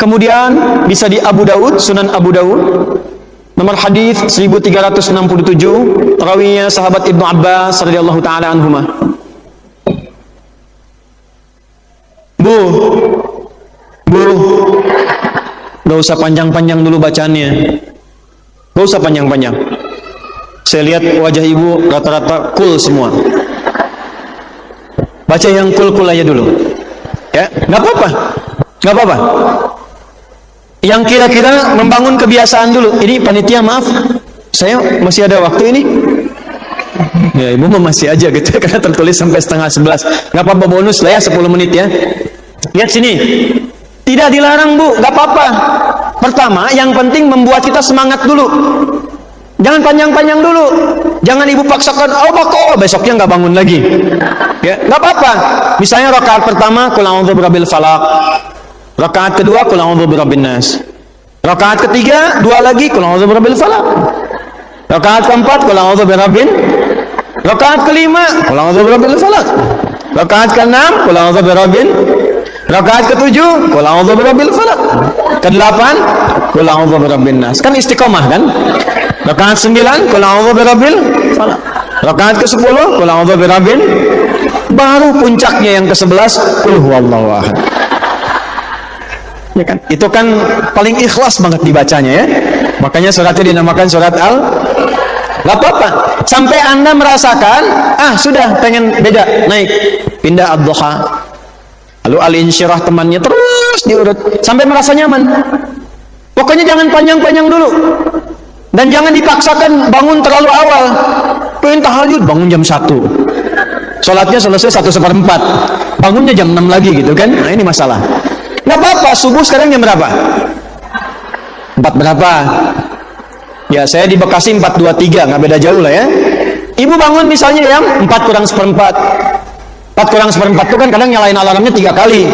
Kemudian bisa di Abu Daud, Sunan Abu Daud, nomor hadis 1367, rawinya sahabat Ibnu Abbas radhiyallahu taala anhuma. Bu, gak usah panjang-panjang dulu bacaannya. Gak usah panjang-panjang. Saya lihat wajah ibu rata-rata cool semua. Baca yang cool-cool aja dulu. Ya, nggak apa-apa. Nggak apa-apa. Yang kira-kira membangun kebiasaan dulu. Ini panitia, maaf, saya masih ada waktu ini. Ya ibu masih aja gitu karena tertulis sampai 10:30. Nggak apa-apa, bonus lah ya 10 menit ya. Lihat sini, tidak dilarang bu, nggak apa-apa. Pertama, yang penting membuat kita semangat dulu. Jangan panjang-panjang dulu. Jangan ibu paksakan, besoknya nggak bangun lagi. Ya, nggak apa-apa. Misalnya rakaat pertama, qul a'udzu birabbil falaq. Rakaat kedua, qul a'udzu birabbin nas. Rakaat ketiga, 2 lagi, qul a'udzu birabbil falaq. Rakaat keempat, qul a'udzu birabbin. Rakaat kelima, qul a'udzu birabbil falaq. Rakaat keenam, qul a'udzu birabbin. Rakaat ketujuh, qul a'udzu birabbil falaq. Kedelapan, qul a'udzu birabbin nas. Kan istiqomah kan? Rakaat 9, qul a'udzu birabbil falaq. Rakaat ke-10, qul a'udzu birabbin. Baru puncaknya yang ke-11, qul huwallahu ahad. Ya kan? Itu kan paling ikhlas banget dibacanya ya. Makanya suratnya dinamakan surat Gak apa-apa. Sampai Anda merasakan, sudah pengen beda, naik, pindah ad-duha. Lalu al-insyirah temannya terus diurut sampai merasa nyaman. Pokoknya jangan panjang-panjang dulu. Dan jangan dipaksakan bangun terlalu awal. Pengen tahajud bangun jam 1. Sholatnya selesai 1/4. Bangunnya jam 6 lagi gitu kan. Nah ini masalah. Gak apa-apa, subuh sekarang jam berapa? 4 berapa? Ya saya di Bekasi 4:23, nggak beda jauh lah ya. Ibu bangun misalnya jam 4:4. 4:4 itu kan kadang nyalain alarmnya 3 kali.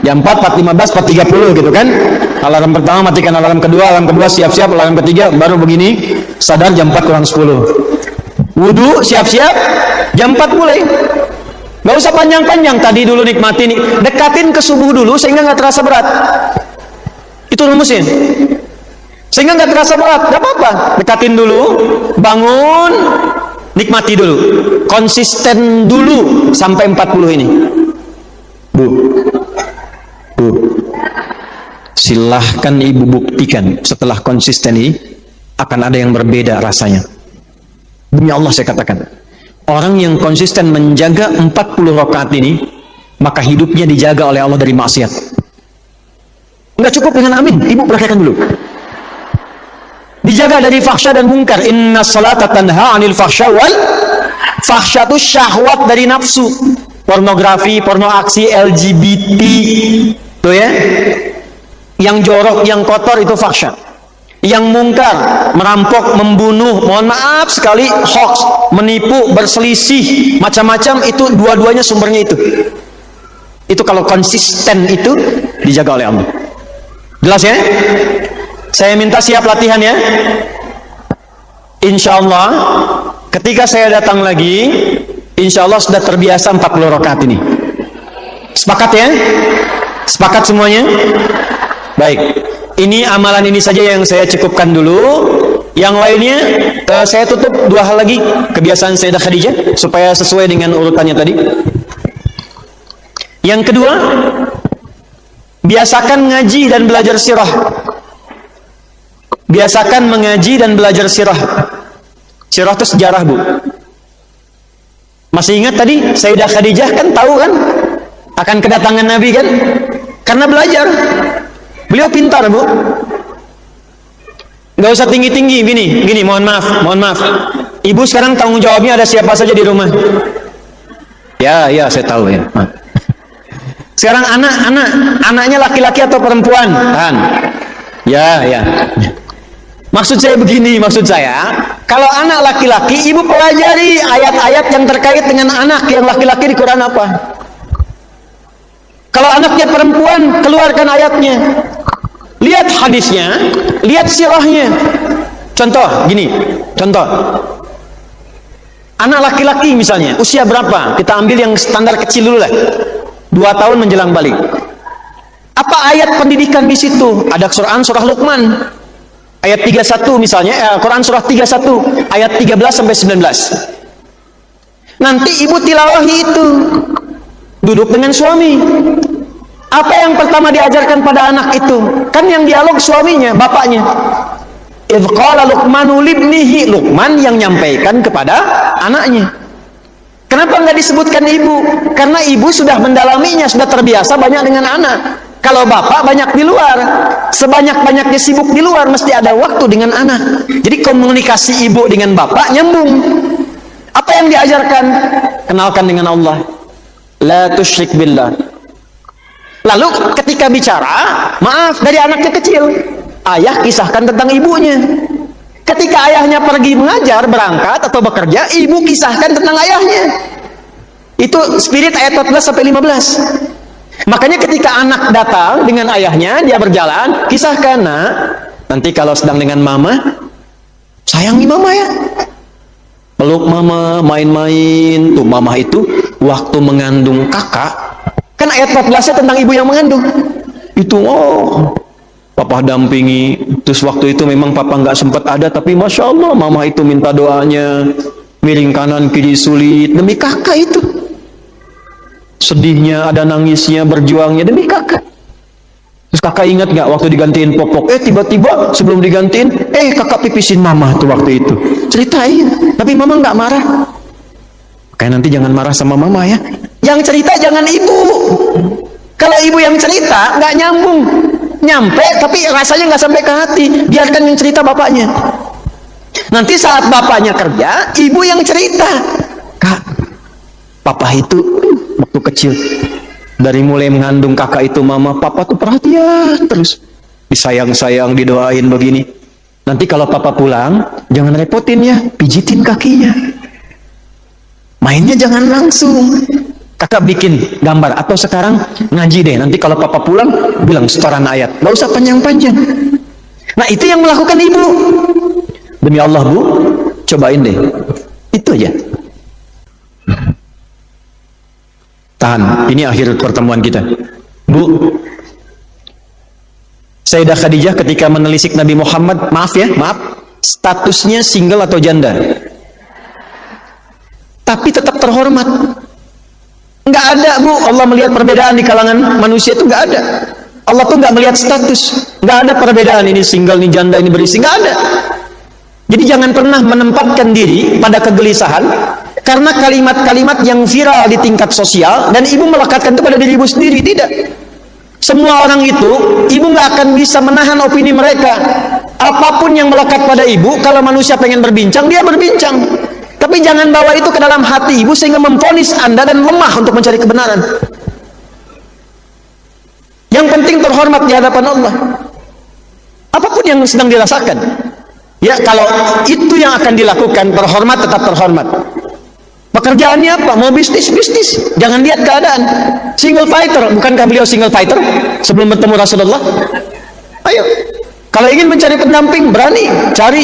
Jam 4, 4:15, 4:30 gitu kan. Alarm pertama matikan, alarm kedua siap-siap, alarm ketiga baru begini sadar jam 4:10. Wudu siap-siap jam 4 mulai. Gak usah panjang-panjang, tadi dulu nikmati nih, dekatin ke subuh dulu sehingga nggak terasa berat. Itu rumusin. Sehingga nggak terasa berat, nggak apa-apa. Dekatin dulu, bangun, nikmati dulu, konsisten dulu sampai 40 ini. Bu, silahkan ibu buktikan setelah konsisten ini akan ada yang berbeda rasanya. Demi Allah saya katakan, orang yang konsisten menjaga 40 rakaat ini, maka hidupnya dijaga oleh Allah dari maksiat. Nggak cukup dengan amin, ibu praktekkan dulu. Dijaga dari fahsya dan mungkar. Inna salata tanha anil fahsya wal fahsya itu syahwat dari nafsu. Pornografi, porno aksi, LGBT tuh ya. Yang jorok, yang kotor itu fahsya. Yang mungkar, merampok, membunuh, mohon maaf sekali, hoax, menipu, berselisih, macam-macam, itu dua-duanya sumbernya itu. Itu kalau konsisten itu dijaga oleh Allah. Jelas ya? Saya minta siap latihan ya. Insya Allah ketika saya datang lagi, insya Allah sudah terbiasa 40 rakaat ini. Sepakat ya? Sepakat semuanya? Baik. Ini amalan ini saja yang saya cukupkan dulu. Yang lainnya saya tutup 2 hal lagi kebiasaan Sayyidah Khadijah supaya sesuai dengan urutannya tadi. Yang kedua, biasakan ngaji dan belajar sirah. Biasakan mengaji dan belajar sirah. Sirah itu sejarah, Bu. Masih ingat tadi Sayyidah Khadijah kan tahu kan akan kedatangan Nabi kan? Karena belajar. Beliau pintar, Bu. Gak usah tinggi-tinggi gini, mohon maaf. Ibu sekarang tanggung jawabnya ada siapa saja di rumah? Ya, saya tahu ya. Sekarang anaknya laki-laki atau perempuan? Kan? Ya. Maksud saya begini, kalau anak laki-laki, ibu pelajari ayat-ayat yang terkait dengan anak yang laki-laki di Quran apa. Kalau anaknya perempuan, keluarkan ayatnya. Lihat hadisnya, lihat sirahnya. Contoh. Anak laki-laki misalnya, usia berapa? Kita ambil yang standar kecil dulu lah. 2 tahun menjelang balik. Apa ayat pendidikan di situ? Ada Quran surah Luqman. Ayat 31 misalnya, Quran surah 31 ayat 13 sampai 19. Nanti ibu tilawahi itu. Duduk dengan suami. Apa yang pertama diajarkan pada anak itu? Kan yang dialog suaminya, bapaknya. Idz qala Luqmanu libnihi, Luqman yang nyampaikan kepada anaknya. Kenapa nggak disebutkan ibu? Karena ibu sudah mendalaminya, sudah terbiasa banyak dengan anak. Kalau bapak banyak di luar, sebanyak-banyaknya sibuk di luar, mesti ada waktu dengan anak. Jadi komunikasi ibu dengan bapak nyambung. Apa yang diajarkan? Kenalkan dengan Allah. La tusyrik billah. Lalu ketika bicara, maaf dari anaknya kecil, ayah kisahkan tentang ibunya. Ketika ayahnya pergi mengajar, berangkat atau bekerja, ibu kisahkan tentang ayahnya. Itu spirit ayat 14 sampai 15. Makanya ketika anak datang dengan ayahnya, dia berjalan, kisahkan, nak, nanti kalau sedang dengan mama, sayangi mama ya. Peluk mama, main-main. Tuh mama itu waktu mengandung kakak, kan ayat 14-nya tentang ibu yang mengandung. Itu papa dampingi. Terus waktu itu memang papa nggak sempat ada, tapi masya Allah mama itu minta doanya, miring kanan kiri sulit demi kakak itu. Sedihnya, ada nangisnya, berjuangnya demi kakak. Terus kakak ingat nggak waktu digantiin popok? Tiba-tiba sebelum digantiin, kakak pipisin mama tuh waktu itu. Ceritain, tapi mama nggak marah. Kayak nanti jangan marah sama mama ya. Yang cerita jangan ibu. Kalau ibu yang cerita nggak nyambung, nyampe tapi rasanya nggak sampai ke hati. Biarkan yang cerita bapaknya. Nanti saat bapaknya kerja, ibu yang cerita. Kak, papa itu waktu kecil, dari mulai mengandung kakak itu mama, papa tuh perhatian terus, disayang-sayang, didoain begini. Nanti kalau papa pulang, jangan repotin ya, pijitin kakinya. Mainnya jangan langsung. Kakak bikin gambar, atau sekarang ngaji deh, nanti kalau papa pulang bilang setoran ayat, gak usah panjang-panjang. Nah itu yang melakukan ibu. Demi Allah bu, cobain deh, itu aja. Tahan, ini akhir pertemuan kita. Bu, Sayyidah Khadijah ketika menelisik Nabi Muhammad, maaf, statusnya single atau janda, tapi tetap terhormat. Nggak ada bu, Allah melihat perbedaan di kalangan manusia itu nggak ada. Allah tuh nggak melihat status, nggak ada perbedaan ini single, ini janda, ini berisi, nggak ada. Jadi jangan pernah menempatkan diri pada kegelisahan karena kalimat-kalimat yang viral di tingkat sosial dan ibu melekatkan itu pada diri ibu sendiri. Tidak. Semua orang itu, ibu nggak akan bisa menahan opini mereka. Apapun yang melekat pada ibu, kalau manusia pengen berbincang, dia berbincang. Tapi jangan bawa itu ke dalam hati ibu sehingga memvonis Anda dan lemah untuk mencari kebenaran. Yang penting terhormat di hadapan Allah. Apapun yang sedang dirasakan. Ya, kalau itu yang akan dilakukan, terhormat tetap terhormat. Pekerjaannya apa? Mau bisnis, jangan lihat keadaan. Single fighter, bukankah beliau single fighter sebelum bertemu Rasulullah? Ayo, kalau ingin mencari pendamping, berani cari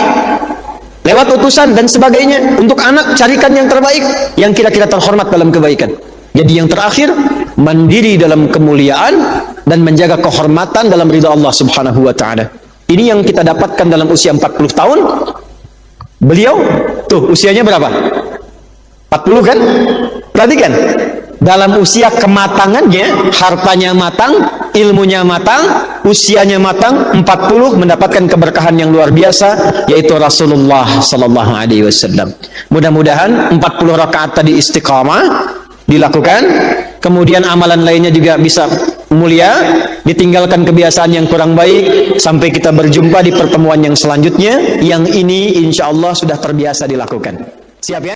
lewat utusan dan sebagainya. Untuk anak, carikan yang terbaik, yang kira-kira terhormat dalam kebaikan. Jadi yang terakhir, mandiri dalam kemuliaan dan menjaga kehormatan dalam ridha Allah subhanahu wa ta'ala. Ini yang kita dapatkan dalam usia 40 tahun. Beliau tuh usianya berapa? 40 kan? Perhatikan, dalam usia kematangannya, hartanya matang, ilmunya matang, usianya matang, 40 mendapatkan keberkahan yang luar biasa, yaitu Rasulullah sallallahu alaihi wasallam. Mudah-mudahan 40 rakaat tadi istiqamah dilakukan, kemudian amalan lainnya juga bisa mulia, ditinggalkan kebiasaan yang kurang baik, sampai kita berjumpa di pertemuan yang selanjutnya, yang ini insya Allah sudah terbiasa dilakukan. Siap ya?